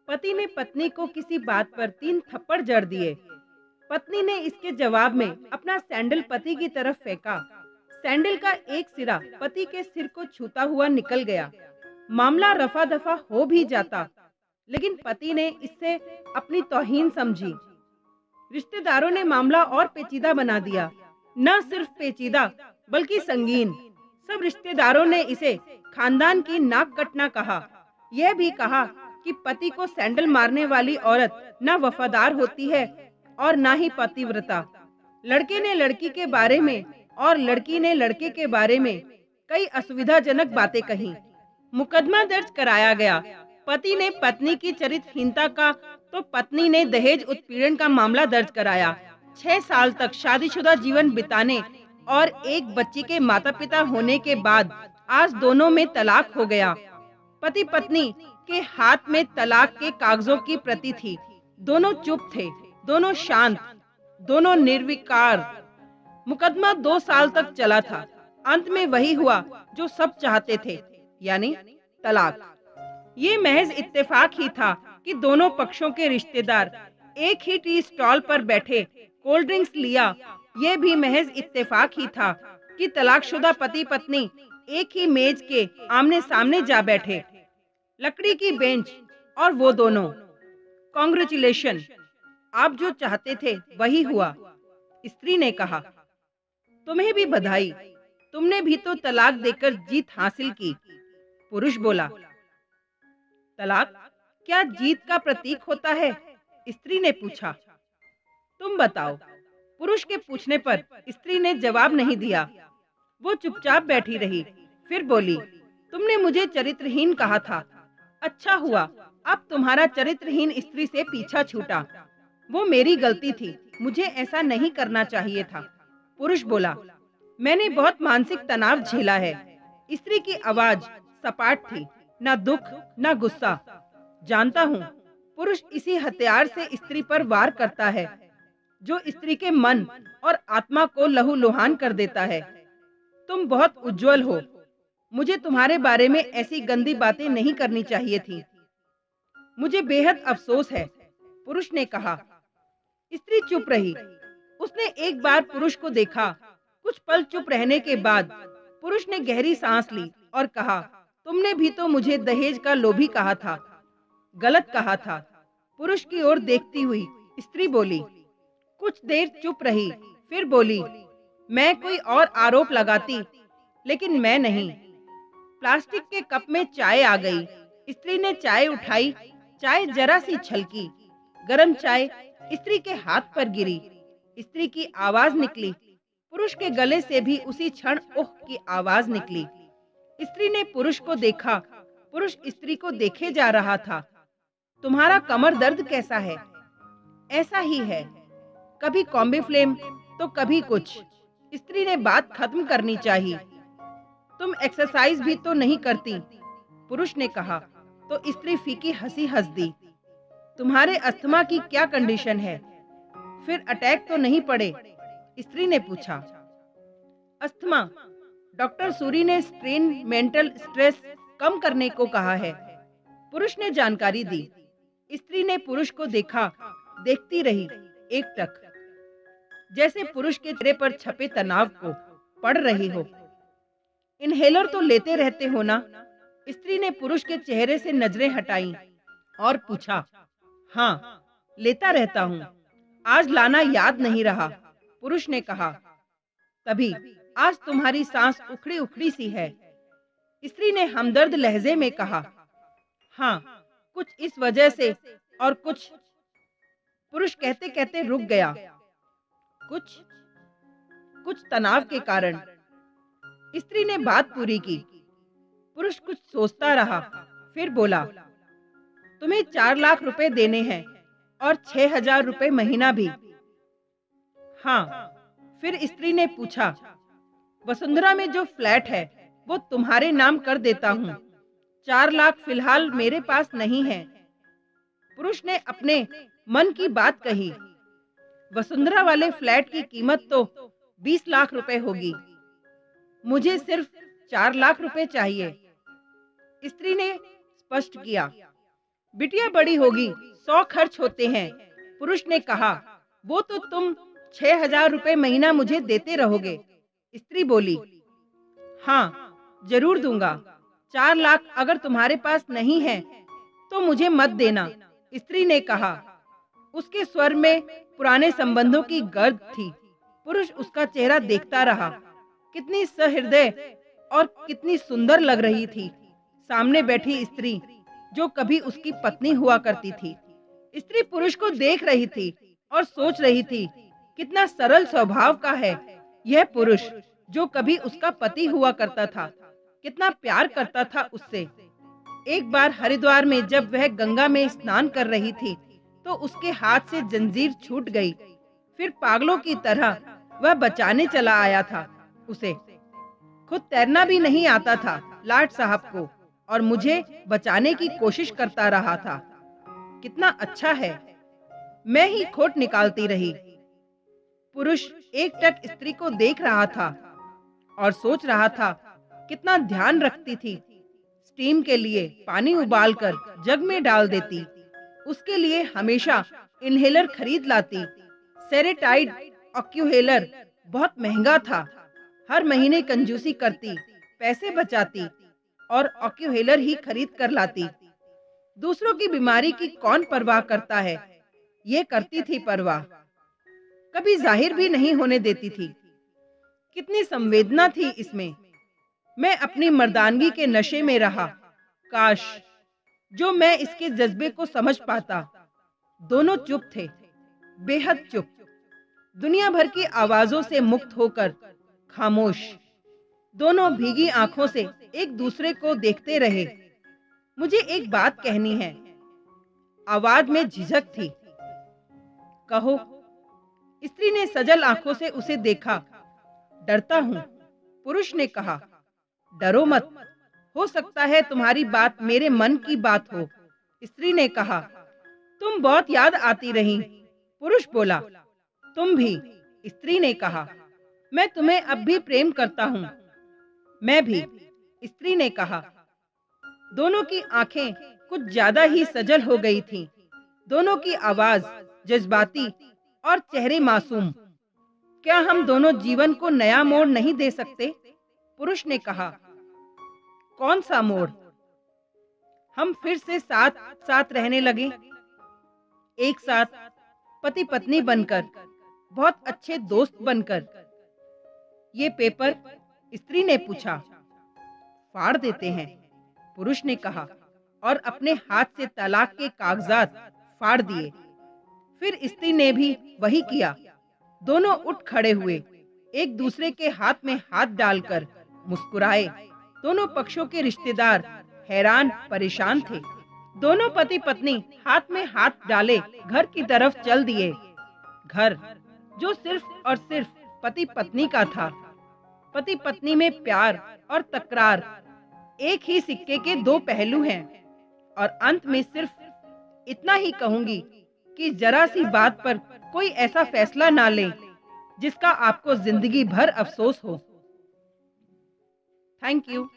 पति ने पत्नी को किसी बात पर 3 थप्पड़ जड़ दिए। पत्नी ने इसके जवाब में अपना सैंडल पति की तरफ फेंका। सैंडल का एक सिरा पति के सिर को छूता हुआ निकल गया। मामला रफा दफा हो भी जाता, लेकिन पति ने इससे अपनी तौहीन समझी। रिश्तेदारों ने मामला और पेचीदा बना दिया। न सिर्फ पेचीदा बल्कि संगीन। सब रिश्तेदारों ने इसे खानदान की नाक कटना कहा। यह भी कहा कि पति को सैंडल मारने वाली औरत न वफादार होती है और न ही पतिव्रता। लड़के ने लड़की के बारे में और लड़की ने लड़के के बारे में कई असुविधाजनक बातें कही। मुकदमा दर्ज कराया गया। पति ने पत्नी की चरित्रहीनता का तो पत्नी ने दहेज उत्पीड़न का मामला दर्ज कराया। 6 साल तक शादीशुदा जीवन बिताने और एक बच्ची के माता पिता होने के बाद आज दोनों में तलाक हो गया। पति पत्नी के हाथ में तलाक के कागजों की प्रति थी। दोनों चुप थे, दोनों शांत, दोनों निर्विकार। मुकदमा 2 साल तक चला था। अंत में वही हुआ जो सब चाहते थे, यानी तलाक। ये महज इत्तेफाक ही था कि दोनों पक्षों के रिश्तेदार एक ही टी स्टॉल पर बैठे कोल्ड ड्रिंक्स लिया। ये भी महज इत्तेफाक ही था कि तलाकशुदा पति पत्नी एक ही मेज के आमने सामने जा बैठे। लकड़ी की बेंच और वो दोनों। कॉन्ग्रेचुलेशन, आप जो चाहते थे वही हुआ। स्त्री ने कहा, तुम्हें भी बधाई, तुमने भी तो तलाक देकर जीत हासिल की। पुरुष बोला, तलाक क्या जीत का प्रतीक होता है? स्त्री ने पूछा। तुम बताओ। पुरुष के पूछने पर स्त्री ने जवाब नहीं दिया। वो चुपचाप बैठी रही। फिर बोली, तुमने मुझे चरित्रहीन कहा था। अच्छा हुआ अब तुम्हारा चरित्रहीन स्त्री से पीछा छूटा। वो मेरी गलती थी, मुझे ऐसा नहीं करना चाहिए था। पुरुष बोला, मैंने बहुत मानसिक तनाव झेला है। स्त्री की आवाज सपाट थी, न दुख न गुस्सा। जानता हूँ, पुरुष इसी हथियार से स्त्री पर वार करता है जो स्त्री के मन और आत्मा को लहूलुहान कर देता है। तुम बहुत उज्जवल हो। मुझे तुम्हारे बारे में ऐसी गंदी बातें नहीं करनी चाहिए थी। मुझे बेहद अफसोस है, पुरुष ने कहा। स्त्री चुप रही। उसने एक बार पुरुष को देखा। कुछ पल चुप रहने के बाद पुरुष ने गहरी सांस ली और कहा, तुमने भी तो मुझे दहेज का लोभी कहा था। गलत कहा था। पुरुष की ओर देखती हुई स्त्री बोली। कुछ देर चुप रही, फिर बोली, मैं कोई और आरोप लगाती, लेकिन मैं नहीं। प्लास्टिक के कप में चाय आ गई। स्त्री ने चाय उठाई। चाय जरा सी छलकी। गरम चाय स्त्री के हाथ पर गिरी। स्त्री की आवाज निकली। पुरुष के गले से भी उसी क्षण ओह की आवाज निकली। स्त्री ने पुरुष को देखा। पुरुष स्त्री को देखे जा रहा था। तुम्हारा कमर दर्द कैसा है? ऐसा ही है, कभी कॉम्बिफ्लेम तो कभी कुछ। स्त्री ने बात खत्म करनी चाहिए। तुम एक्सरसाइज भी तो नहीं करती, पुरुष ने कहा। तो स्त्री फीकी हंसी हंस दी। तुम्हारे अस्थमा की क्या कंडीशन है? फिर अटैक तो नहीं पड़े? स्त्री ने पूछा। अस्थमा, डॉक्टर सूरी ने स्ट्रेन मेंटल स्ट्रेस कम करने को कहा है, पुरुष ने जानकारी दी। स्त्री ने पुरुष को देखा, देखती रही एकटक, जैसे पुरुष के चेहरे पर छपे तनाव को पढ़ रही हो। इनहेलर तो लेते रहते हो ना? स्त्री ने पुरुष के चेहरे से नजरें हटाई और पूछा। हाँ, लेता रहता हूँ, आज लाना याद नहीं रहा, पुरुष ने कहा। तभी आज तुम्हारी सांस उखड़ी उखड़ी सी है, स्त्री ने हमदर्द लहजे में कहा। हाँ, कुछ इस वजह से और कुछ। पुरुष कहते कहते रुक गया। कुछ तनाव के कारण। स्त्री ने बात पूरी की। पुरुष कुछ सोचता रहा, फिर बोला, तुम्हें 4 लाख रुपए देने हैं और 6,000 रुपए महीना भी। हाँ। फिर स्त्री ने पूछा, वसुंधरा में जो फ्लैट है वो तुम्हारे नाम कर देता हूँ। 4 लाख फिलहाल मेरे पास नहीं है। पुरुष ने अपने मन की बात कही। वसुंधरा वाले फ्लैट की कीमत तो 20 लाख रुपए होगी। मुझे सिर्फ 4 लाख रुपए चाहिए, स्त्री ने स्पष्ट किया। बिटिया बड़ी होगी, 100 खर्च होते हैं। पुरुष ने कहा, वो तो तुम 6,000 रुपए महीना मुझे देते रहोगे। स्त्री बोली, हाँ जरूर दूंगा। 4 लाख अगर तुम्हारे पास नहीं है तो मुझे मत देना। स्त्री ने कहा। उसके स्वर में पुराने संबंधों की गर्द थी। पुरुष उसका चेहरा देखता रहा। कितनी सहृदय और कितनी सुंदर लग रही थी सामने बैठी स्त्री, जो कभी उसकी पत्नी हुआ करती थी। स्त्री पुरुष को देख रही थी और सोच रही थी, कितना सरल स्वभाव का है यह पुरुष, जो कभी उसका पति हुआ करता था। कितना प्यार करता था उससे। एक बार हरिद्वार में जब वह गंगा में स्नान कर रही थी तो उसके हाथ से जंजीर छूट गई। फिर पागलों की तरह वह बचाने चला आया था उसे। खुद तैरना भी नहीं आता था लाट साहब को, और मुझे बचाने की कोशिश करता रहा था। कितना अच्छा है। मैं ही खोट निकालती रही। पुरुष एकटक स्त्री को देख रहा था और सोच रहा था, कितना ध्यान रखती थी। स्टीम के लिए पानी उबालकर जग में डाल देती, उसके लिए हमेशा इनहेलर खरीद लाती। सेरेटाइड ऑक्यूहेलर बहुत महंगा था। हर महीने कंजूसी करती, पैसे बचाती और ऑक्यूहेलर ही खरीद कर लाती। दूसरों की बीमारी की कौन परवाह करता है, ये करती थी परवाह। कभी जाहिर भी नहीं होने देती थी। कितनी संवेदना थी इसमें। मैं अपनी मर्दानगी के नशे में रहा। काश जो मैं इसके जज्बे को समझ पाता। दोनों चुप थे, बेहद चुप, दुनिया भर की आवाजों से मुक्त होकर खामोश। दोनों भीगी आंखों से एक दूसरे को देखते रहे। मुझे एक बात कहनी है। आवाज में झिझक थी। कहो। स्त्री ने सजल आंखों से उसे देखा। डरता हूं, पुरुष ने कहा। डरो मत, हो सकता है तुम्हारी बात मेरे मन की बात हो। स्त्री ने कहा। तुम बहुत याद आती रही। पुरुष बोला। तुम भी। स्त्री ने कहा। मैं तुम्हें अब भी प्रेम करता हूँ। मैं भी। स्त्री ने कहा। दोनों की आंखें कुछ ज्यादा ही सजल हो गई थीं। दोनों की आवाज जज्बाती और चेहरे मासूम। क्या हम दोनों जीवन को नया मोड़ नहीं दे सकते? पुरुष ने कहा। कौन सा मोड़? हम फिर से साथ साथ रहने लगे, एक साथ, पति पत्नी बनकर, बहुत अच्छे दोस्त बनकर। ये पेपर? स्त्री ने पूछा। फाड़ देते हैं, पुरुष ने कहा, और अपने हाथ से तलाक के कागजात फाड़ दिए। फिर स्त्री ने भी वही किया। दोनों उठ खड़े हुए, एक दूसरे के हाथ में हाथ डालकर मुस्कुराए। दोनों पक्षों के रिश्तेदार हैरान परेशान थे। दोनों पति पत्नी हाथ में हाथ डाले घर की तरफ चल दिए। घर जो सिर्फ और सिर्फ पति पत्नी का था। पति पत्नी में प्यार और तकरार एक ही सिक्के के दो पहलू हैं। और अंत में सिर्फ इतना ही कहूंगी कि जरा सी बात पर कोई ऐसा फैसला ना लें जिसका आपको जिंदगी भर अफसोस हो। Thank you.